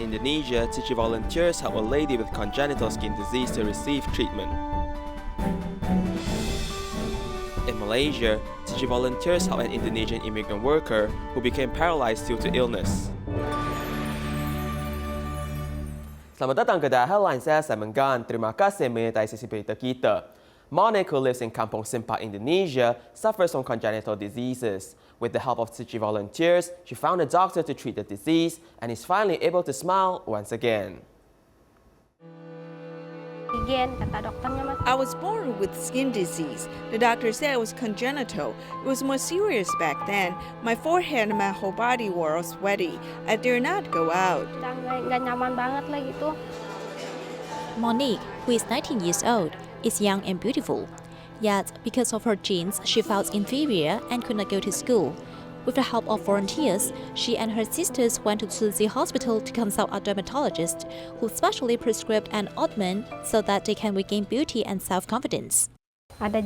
Indonesia, Tzu Chi volunteers help a lady with congenital skin disease to receive treatment. In Malaysia, Tzu Chi volunteers help an Indonesian immigrant worker who became paralyzed due to illness. Selamat datang ke Headline, saya Simon Gan. Terima kasih menyertai sesi berita kita. Monique, who lives in Kampong Simpah, Indonesia, suffers from congenital diseases. With the help of Tzu Chi volunteers, she found a doctor to treat the disease and is finally able to smile once again. I was born with skin disease. The doctor said it was congenital. It was more serious back then. My forehead and my whole body were all sweaty. I dare not go out. Monique, who is 19 years old, is young and beautiful. Yet, because of her genes, she felt inferior and could not go to school. With the help of volunteers, she and her sisters went to Tzu Chi Hospital to consult a dermatologist who specially prescribed an ointment so that they can regain beauty and self-confidence. I've been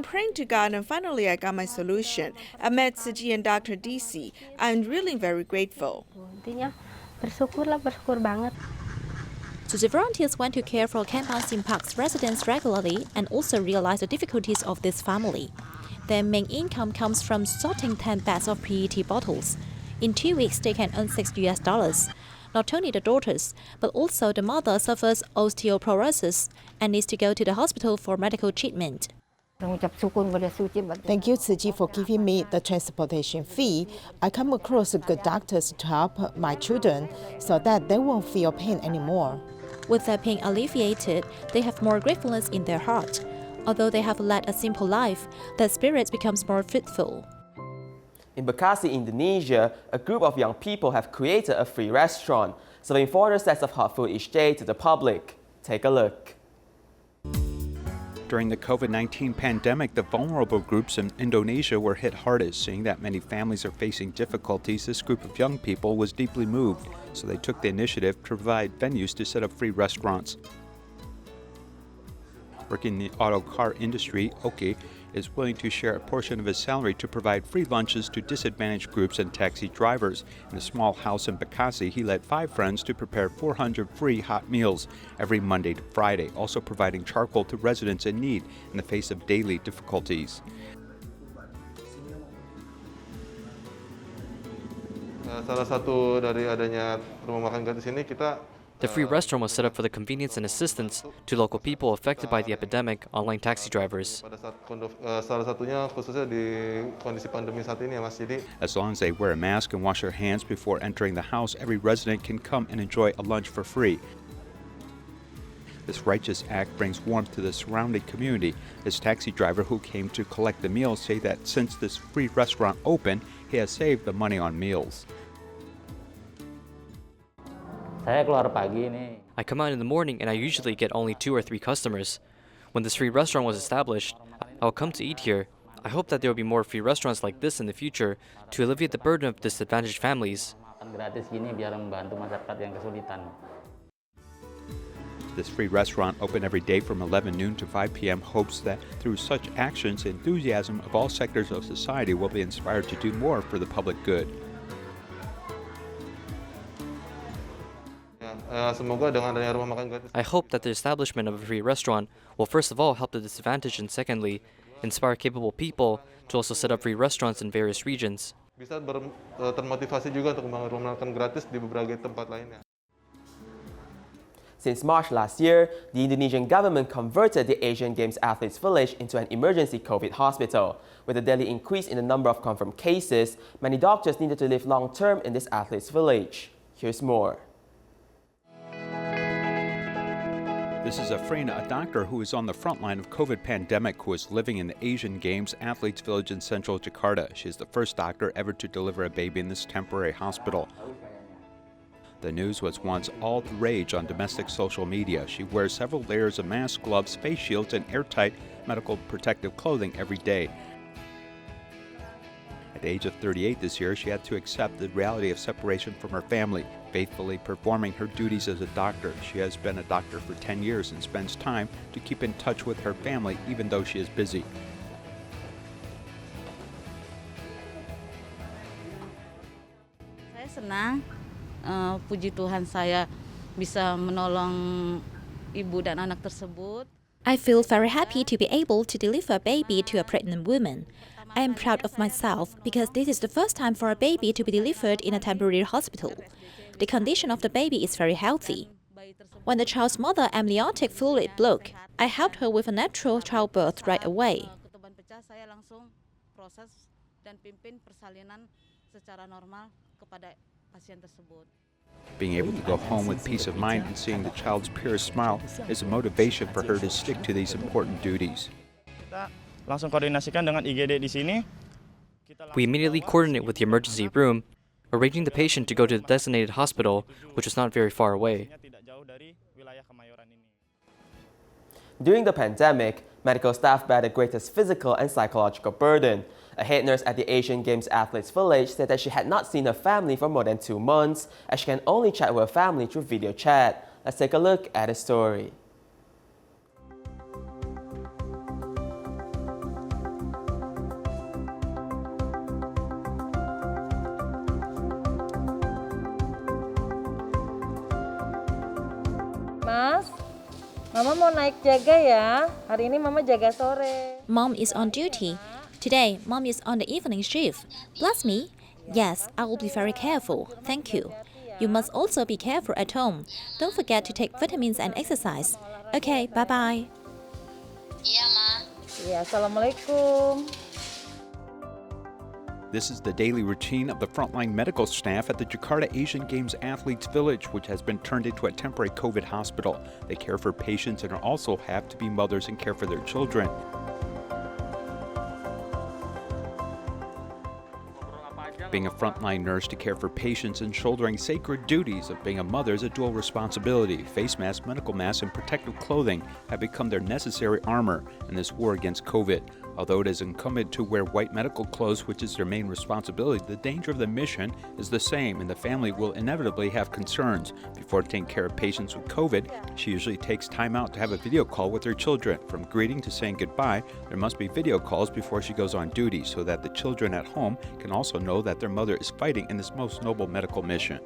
praying to God and finally I got my solution. I met Tzu Chi and Dr. DC. I'm really very grateful. Tzu Chi volunteers went to care for Kampong Simpah's residents regularly and also realized the difficulties of this family. Their main income comes from sorting 10 bags of PET bottles. In 2 weeks, they can earn $6. Not only the daughters, but also the mother suffers osteoporosis and needs to go to the hospital for medical treatment. Thank you, Tzu Chi, for giving me the transportation fee. I come across good doctors to help my children so that they won't feel pain anymore. With their pain alleviated, they have more gratefulness in their heart. Although they have led a simple life, their spirit becomes more fruitful. In Bekasi, Indonesia, a group of young people have created a free restaurant, serving 400 sets of hot food each day to the public. Take a look. During the COVID-19 pandemic, the vulnerable groups in Indonesia were hit hardest. Seeing that many families are facing difficulties, this group of young people was deeply moved, so they took the initiative to provide venues to set up free restaurants. Working in the auto car industry, Oki is willing to share a portion of his salary to provide free lunches to disadvantaged groups and taxi drivers. In a small house in Bekasi, he led 5 friends to prepare 400 free hot meals every Monday to Friday, also providing charcoal to residents in need in the face of daily difficulties. Salah satu dari adanya rumah makan gratis ini kita The free restaurant was set up for the convenience and assistance to local people affected by the epidemic, online taxi drivers. As long as they wear a mask and wash their hands before entering the house, every resident can come and enjoy a lunch for free. This righteous act brings warmth to the surrounding community. This taxi driver who came to collect the meals say that since this free restaurant opened, he has saved the money on meals. I come out in the morning and I usually get only 2 or 3 customers. When this free restaurant was established, I will come to eat here. I hope that there will be more free restaurants like this in the future to alleviate the burden of disadvantaged families. This free restaurant, open every day from 11 noon to 5 p.m., hopes that through such actions, enthusiasm of all sectors of society will be inspired to do more for the public good. I hope that the establishment of a free restaurant will first of all help the disadvantaged and secondly, inspire capable people to also set up free restaurants in various regions. Since March last year, the Indonesian government converted the Asian Games Athletes Village into an emergency COVID hospital. With a daily increase in the number of confirmed cases, many doctors needed to live long-term in this athletes' village. Here's more. This is Afrina, a doctor who is on the front line of COVID pandemic who is living in the Asian Games Athletes Village in central Jakarta. She is the first doctor ever to deliver a baby in this temporary hospital. The news was once all the rage on domestic social media. She wears several layers of masks, gloves, face shields, and airtight medical protective clothing every day. At the age of 38 this year, she had to accept the reality of separation from her family, faithfully performing her duties as a doctor. She has been a doctor for 10 years and spends time to keep in touch with her family even though she is busy. Saya senang, puji Tuhan saya bisa menolong ibu dan anak tersebut. I feel very happy to be able to deliver a baby to a pregnant woman. I am proud of myself because this is the first time for a baby to be delivered in a temporary hospital. The condition of the baby is very healthy. When the child's mother amniotic fluid broke, I helped her with a natural childbirth right away. Ketuban pecah, saya langsung proses dan pimpin persalinan secara normal kepada pasien tersebut. Being able to go home with peace of mind and seeing the child's pure smile is a motivation for her to stick to these important duties. Kita langsung koordinasikan dengan IGD di sini. We immediately coordinate with the emergency room, arranging the patient to go to the designated hospital, which was not very far away. During the pandemic, medical staff bear the greatest physical and psychological burden. A head nurse at the Asian Games Athletes Village said that she had not seen her family for more than 2 months, as she can only chat with her family through video chat. Let's take a look at the story. Mas, Mama mau naik jaga ya. Hari ini Mama jaga sore. Mom is on duty. Today, Mom is on the evening shift. Bless me. Yes, I will be very careful. Thank you. You must also be careful at home. Don't forget to take vitamins and exercise. Okay, bye-bye. Iya, Ma. Iya, Assalamualaikum. This is the daily routine of the frontline medical staff at the Jakarta Asian Games Athletes Village, which has been turned into a temporary COVID hospital. They care for patients and also have to be mothers and care for their children. Being a frontline nurse to care for patients and shouldering sacred duties of being a mother is a dual responsibility. Face masks, medical masks, and protective clothing have become their necessary armor in this war against COVID. Although it is incumbent to wear white medical clothes, which is their main responsibility, the danger of the mission is the same, and the family will inevitably have concerns. Before taking care of patients with COVID, she usually takes time out to have a video call with her children. From greeting to saying goodbye, there must be video calls before she goes on duty so that the children at home can also know that their mother is fighting in this most noble medical mission.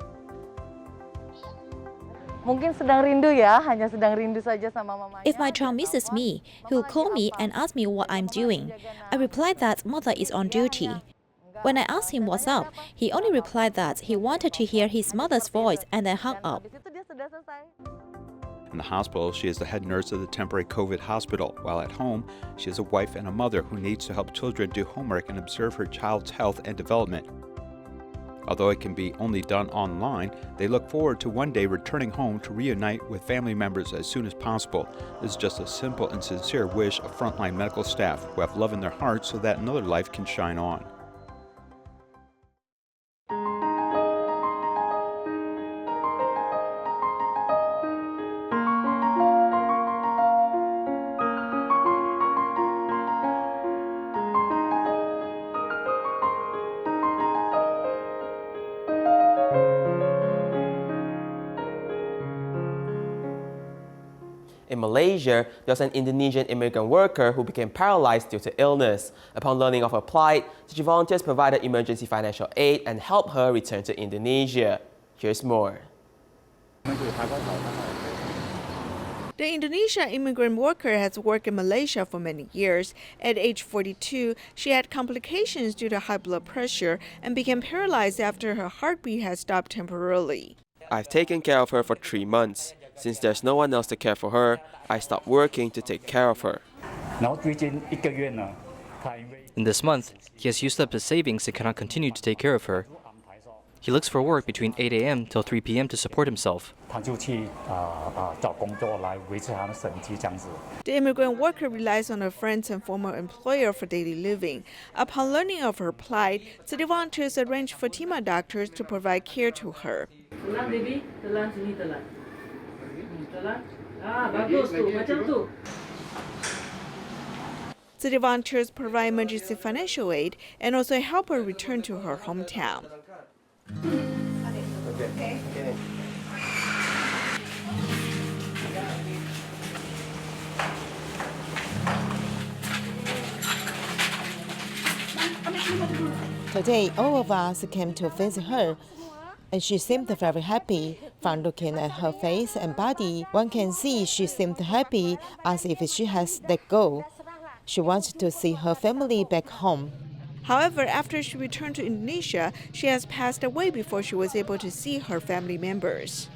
Mungkin sedang rindu ya, hanya sedang rindu saja sama mamanya. If my child misses me, he will call me and ask me what I'm doing. I replied that mother is on duty. When I asked him what's up, he only replied that he wanted to hear his mother's voice and then hung up. In the hospital, she is the head nurse of the temporary COVID hospital, while at home, she is a wife and a mother who needs to help children do homework and observe her child's health and development. Although it can be only done online, they look forward to one day returning home to reunite with family members as soon as possible. This is just a simple and sincere wish of frontline medical staff who have love in their hearts so that another life can shine on. In Malaysia, there was an Indonesian immigrant worker who became paralyzed due to illness. Upon learning of her plight, Tzu Chi volunteers provided emergency financial aid and helped her return to Indonesia. Here's more. The Indonesian immigrant worker has worked in Malaysia for many years. At age 42, she had complications due to high blood pressure and became paralyzed after her heartbeat had stopped temporarily. I've taken care of her for 3 months. Since there's no one else to care for her, I stopped working to take care of her. In this month, he has used up his savings and cannot continue to take care of her. He looks for work between 8 a.m. till 3 p.m. to support himself. The immigrant worker relies on her friends and former employer for daily living. Upon learning of her plight, city volunteers arranged Fatima doctors to provide care to her. Telan, baby. Telan, sini telan. Telan. Ah, bagus tu. Macam tu. City volunteers provide emergency financial aid and also help her return to her hometown. Okay. Today, all of us came to visit her. and she seemed very happy. From looking at her face and body, one can see she seemed happy, as if she has let go. She wants to see her family back home. However, after she returned to Indonesia, she has passed away before she was able to see her family members.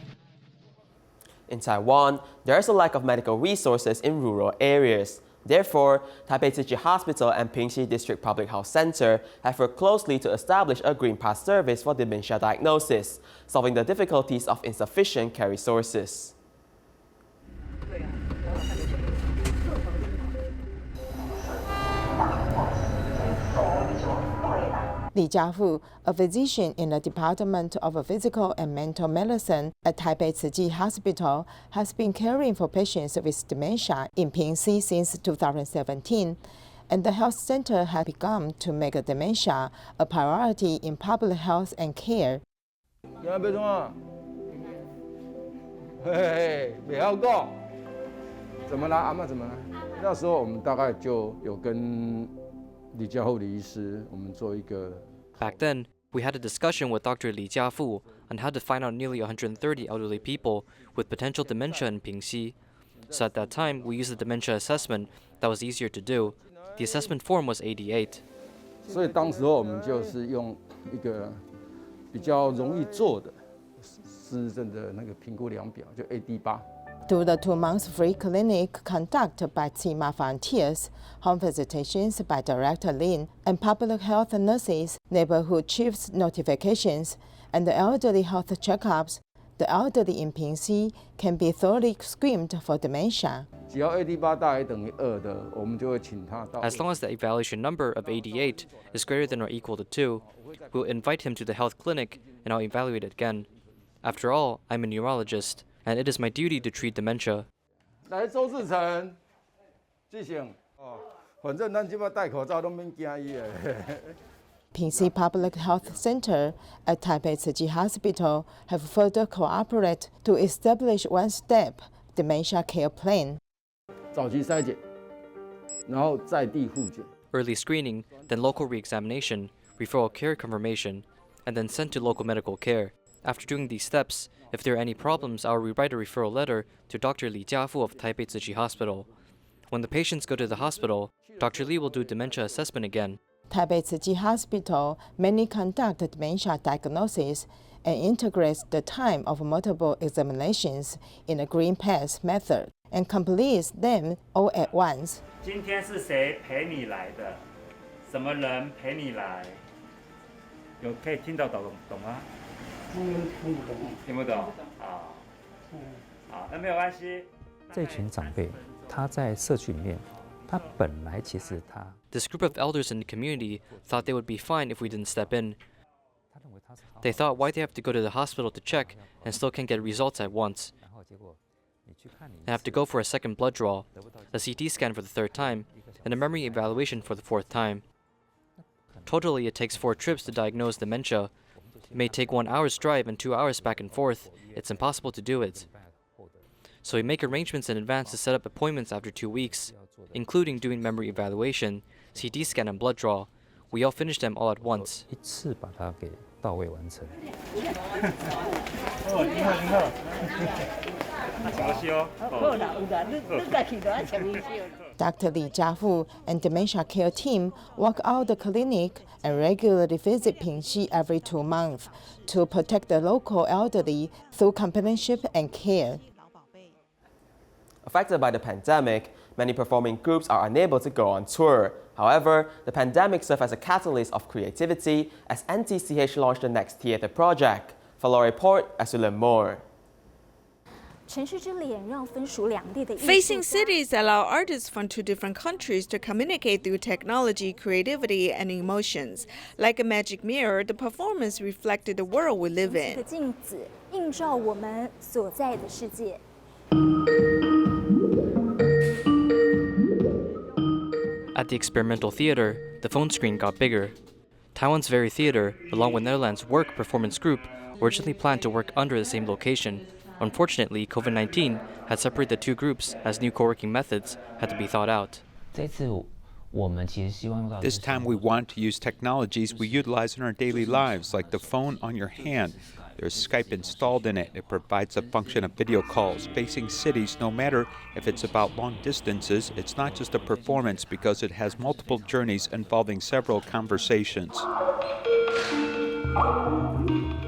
In Taiwan, there is a lack of medical resources in rural areas. Therefore, Taipei Tzu Chi Hospital and Pingxi District Public Health Center have worked closely to establish a Green Pass service for dementia diagnosis, solving the difficulties of insufficient care resources. Li Jiafu, a physician in the Department of Physical and Mental Medicine at Taipei Tzu Chi Hospital, has been caring for patients with dementia in Pingxi since 2017, and the health center has begun to make dementia a priority in public health and care. 怎么了？阿嬷怎么了？那时候我们大概就有跟李家厚李医师，我们做一个。Back then, we had a discussion with Dr. Li Jiafu on how to find out nearly 130 elderly people with potential dementia in Pingxi. So at that time, we used the dementia assessment that was easier to do. The assessment form was 88. 所以当时候我们就是用一个比较容易做的失智症的那个评估量表，就 AD8。Through the 2-month free clinic conducted by Tima volunteers, home visitations by Director Lin, and public health nurses, neighborhood chiefs' notifications, and the elderly health checkups, the elderly in Pingxi can be thoroughly screened for dementia. 只要 AD8 大于等于2的，我们就会请他到。 As long as the evaluation number of 88 is greater than or equal to 2, we'll invite him to the health clinic and I'll evaluate it again. After all, I'm a neurologist, and it is my duty to treat dementia. 来周志成，记醒哦，反正咱即摆戴口罩都免惊伊的。Pingxi Public Health Center at Taipei Tzu Chi Hospital have further cooperated to establish one-step dementia care plan. 早期筛检，然后在地复检。 Early screening, then local re-examination, referral care confirmation, and then sent to local medical care. After doing these steps, if there are any problems, I'll rewrite a referral letter to Dr. Li Jiafu of Taipei Tzu Chi Hospital. When the patients go to the hospital, Dr. Li will do dementia assessment again. Taipei Tzu Chi Hospital mainly conduct dementia diagnosis and integrates the time of multiple examinations in a Green Pass method and completes them all at once. 今天是谁陪你来的？什么人陪你来？有可以听得懂吗？听不懂啊。好，那没有关系。这群长辈，他在社区里面，他本来其实他。 This group of elders in the community thought they would be fine if we didn't step in. They thought, why they have to go to the hospital to check and still can't get results at once? They have to go for a second blood draw, a CT scan for the 3rd time, and a memory evaluation for the 4th time. Totally, it takes 4 trips to diagnose dementia. It may take 1 hour's drive and 2 hours back and forth. It's impossible to do it. So we make arrangements in advance to set up appointments after 2 weeks, including doing memory evaluation, CT scan, and blood draw. We all finish them all at once. Dr. Li Jiafu and dementia care team walk out the clinic and regularly visit Pingxi every 2 months to protect the local elderly through companionship and care. Affected by the pandemic, many performing groups are unable to go on tour. However, the pandemic served as a catalyst of creativity as NTCH launched the Next Theatre project. Follow a report as we learn more. Facing cities allow artists from 2 different countries to communicate through technology, creativity, and emotions. Like a magic mirror, the performance reflected the world we live in. At the experimental theater, the phone screen got bigger. Taiwan's very theater, along with Netherlands' Work performance group, originally planned to work under the same location. Unfortunately, COVID-19 had separated the 2 groups as new co-working methods had to be thought out. This time we want to use technologies we utilize in our daily lives, like the phone on your hand. There's Skype installed in it. It provides the function of video calls facing cities. No matter if it's about long distances, it's not just a performance because it has multiple journeys involving several conversations.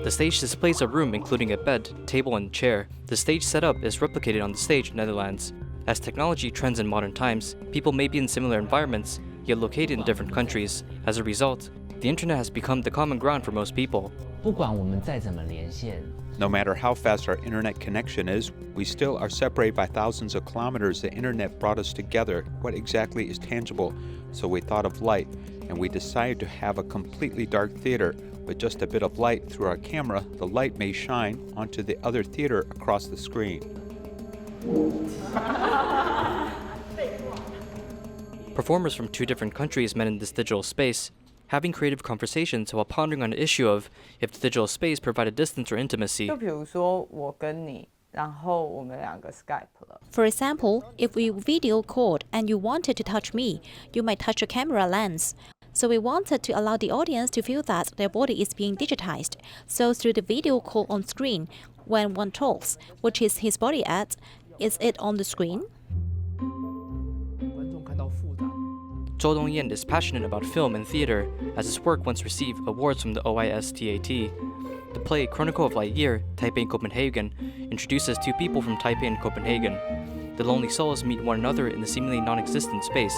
The stage displays a room including a bed, table, and chair. The stage setup is replicated on the stage in Netherlands. As technology trends in modern times, people may be in similar environments, yet located in different countries. As a result, the internet has become the common ground for most people. No matter how fast our internet connection is, we still are separated by thousands of kilometers. The internet brought us together. What exactly is tangible? So we thought of light, and we decided to have a completely dark theater. With just a bit of light through our camera, the light may shine onto the other theater across the screen. Performers from 2 different countries met in this digital space, having creative conversations while pondering on the issue of if the digital space provided distance or intimacy. For example, if we video called and you wanted to touch me, you might touch your camera lens. So we wanted to allow the audience to feel that their body is being digitized. So through the video call on screen, when one talks, which is his body at, is it on the screen? Zhou Dongyan is passionate about film and theater, as his work once received awards from the OISTAT. The play Chronicle of Lightyear, Taipei and Copenhagen, introduces 2 people from Taipei and Copenhagen. The lonely souls meet one another in the seemingly non-existent space.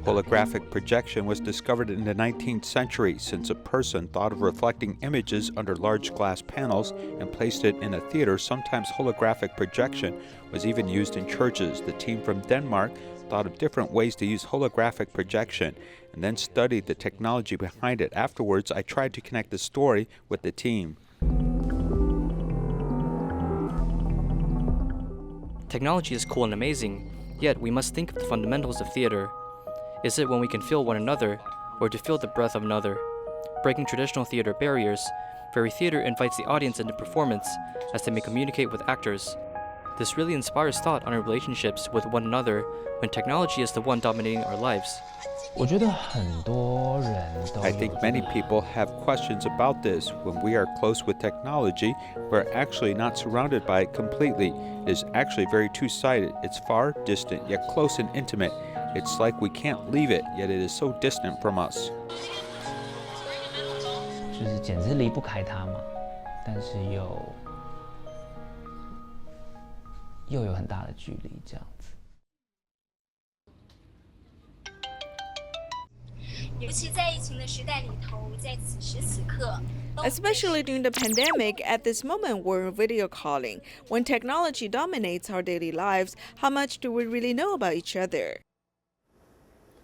Holographic projection was discovered in the 19th century since a person thought of reflecting images under large glass panels and placed it in a theater. Sometimes holographic projection was even used in churches. The team from Denmark thought of different ways to use holographic projection and then studied the technology behind it. Afterwards, I tried to connect the story with the team. Technology is cool and amazing, yet we must think of the fundamentals of theater. Is it when we can feel one another, or to feel the breath of another? Breaking traditional theater barriers, fairy theater invites the audience into performance as they may communicate with actors. This really inspires thought on our relationships with one another when technology is the one dominating our lives. I think many people have questions about this. When we are close with technology, we're actually not surrounded by it completely. It is actually very two-sided. It's far, distant, yet close and intimate. It's like we can't leave it, yet it is so distant from us. Especially during the pandemic, at this moment we're video calling. When technology dominates our daily lives, how much do we really know about each other?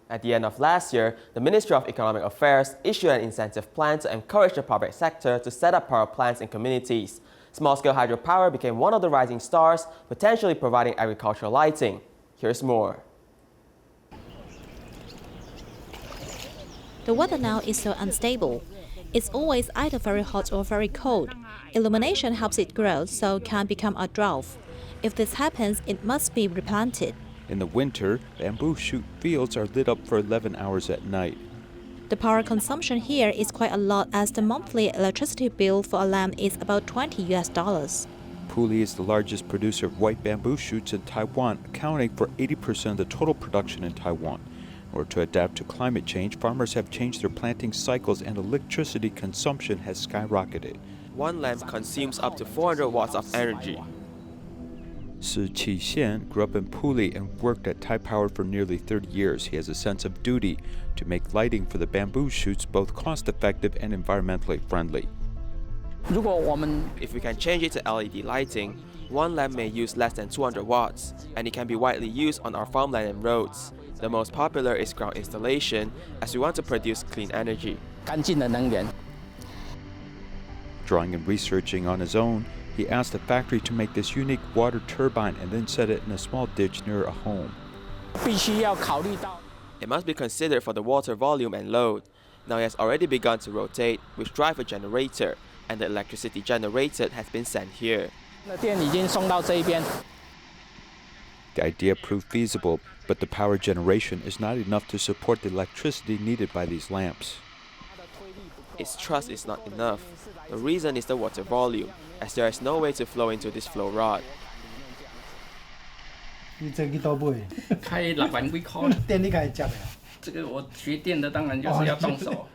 At the end of last year, the Ministry of Economic Affairs issued an incentive plan to encourage the private sector to set up power plants in communities. Small-scale hydropower became one of the rising stars, potentially providing agricultural lighting. Here's more. The weather now is so unstable. It's always either very hot or very cold. Illumination helps it grow, so it can become a drought. If this happens, it must be replanted. In the winter, bamboo shoot fields are lit up for 11 hours at night. The power consumption here is quite a lot, as the monthly electricity bill for a lamp is about $20 US. Puli is the largest producer of white bamboo shoots in Taiwan, accounting for 80% of the total production in Taiwan. In order to adapt to climate change, farmers have changed their planting cycles and electricity consumption has skyrocketed. One lamp consumes up to 400 watts of energy. Tzu Chi grew up in Puli and worked at Taipower for nearly 30 years. He has a sense of duty to make lighting for the bamboo shoots both cost-effective and environmentally friendly. If we can change it to LED lighting, one lamp may use less than 200 watts, and it can be widely used on our farmland and roads. The most popular is ground installation, as we want to produce clean energy. Drawing and researching on his own, he asked the factory to make this unique water turbine and then set it in a small ditch near a home. It must be considered for the water volume and load. Now it has already begun to rotate, which drives a generator, and the electricity generated has been sent here. The idea proved feasible, but the power generation is not enough to support the electricity needed by these lamps. its thrust is not enough. The reason is the water volume, as there is no way to flow into this flow rod. 你这个都不会。开6万几块。电你开始接的。这个我学电的，当然就是要动手。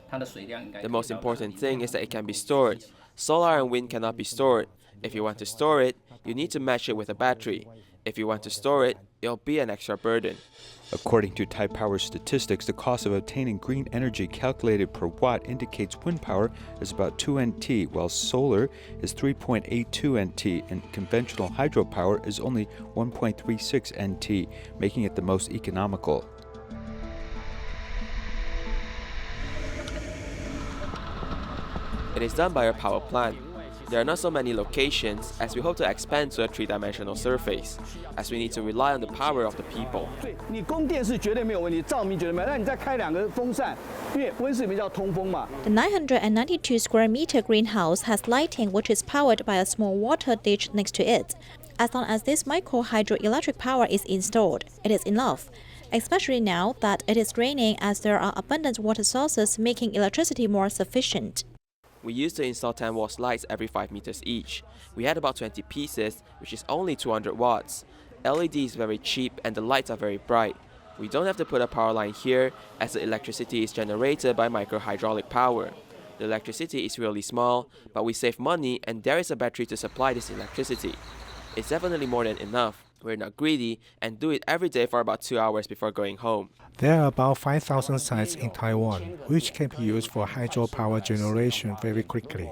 它的水量应该。The most important thing is that it can be stored. Solar and wind cannot be stored. If you want to store it, you need to match it with a battery. If you want to store it, it'll be an extra burden. According to Taipower statistics, the cost of obtaining green energy calculated per watt indicates wind power is about 2 NT, while solar is 3.82 NT, and conventional hydropower is only 1.36 NT, making it the most economical. It is done by our power plant. There are not so many locations, as we hope to expand to a 3-dimensional surface, as we need to rely on the power of the people. 你供电是绝对没有问题，照明绝对没有，那你再开2个风扇，因为温室里面叫通风嘛。The 992 square meter greenhouse has lighting which is powered by a small water ditch next to it. As long as this micro hydroelectric power is installed, it is enough, especially now that it is raining, as there are abundant water sources making electricity more sufficient. We used to install 10 watts lights every 5 meters each. We had about 20 pieces, which is only 200 watts. LED is very cheap and the lights are very bright. We don't have to put a power line here, as the electricity is generated by micro-hydraulic power. The electricity is really small, but we save money and there is a battery to supply this electricity. It's definitely more than enough. We're not greedy and do it every day for about 2 hours before going home. There are about 5,000 sites in Taiwan, which can be used for hydropower generation very quickly.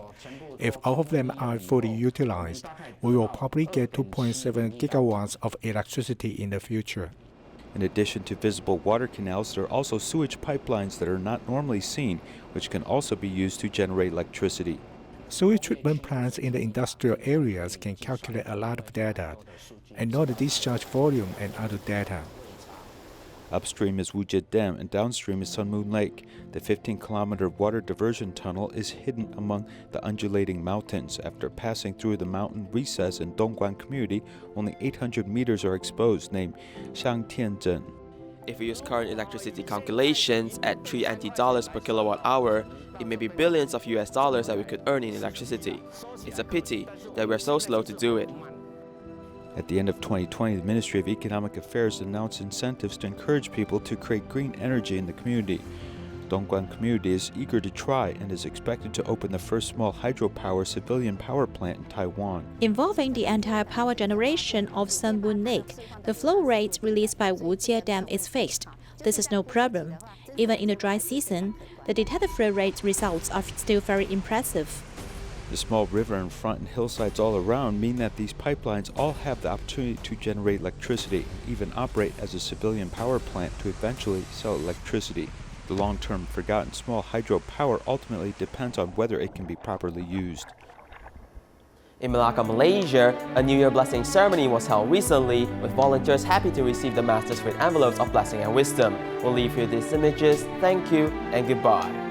If all of them are fully utilized, we will probably get 2.7 gigawatts of electricity in the future. In addition to visible water canals, there are also sewage pipelines that are not normally seen, which can also be used to generate electricity. Sewage treatment plants in the industrial areas can calculate a lot of data and know the discharge volume and other data. Upstream is Wujie Dam and downstream is Sun Moon Lake. The 15-kilometer water diversion tunnel is hidden among the undulating mountains. After passing through the mountain recess in Dongguan community, only 800 meters are exposed, named Shangtianzhen. If we use current electricity calculations at $3 NT per kilowatt hour, it may be billions of US dollars that we could earn in electricity. It's a pity that we're so slow to do it. At the end of 2020, the Ministry of Economic Affairs announced incentives to encourage people to create green energy in the community. Dongguan community is eager to try and is expected to open the first small hydropower civilian power plant in Taiwan. Involving the entire power generation of Sun Moon Lake, the flow rate released by Wujie Dam is fixed. This is no problem. Even in the dry season, the detected flow rate results are still very impressive. The small river in front and hillsides all around mean that these pipelines all have the opportunity to generate electricity, even operate as a civilian power plant to eventually sell electricity. The long-term forgotten small hydropower ultimately depends on whether it can be properly used. In Malacca, Malaysia, a New Year blessing ceremony was held recently, with volunteers happy to receive the masters with envelopes of blessing and wisdom. We'll leave you these images. Thank you and goodbye.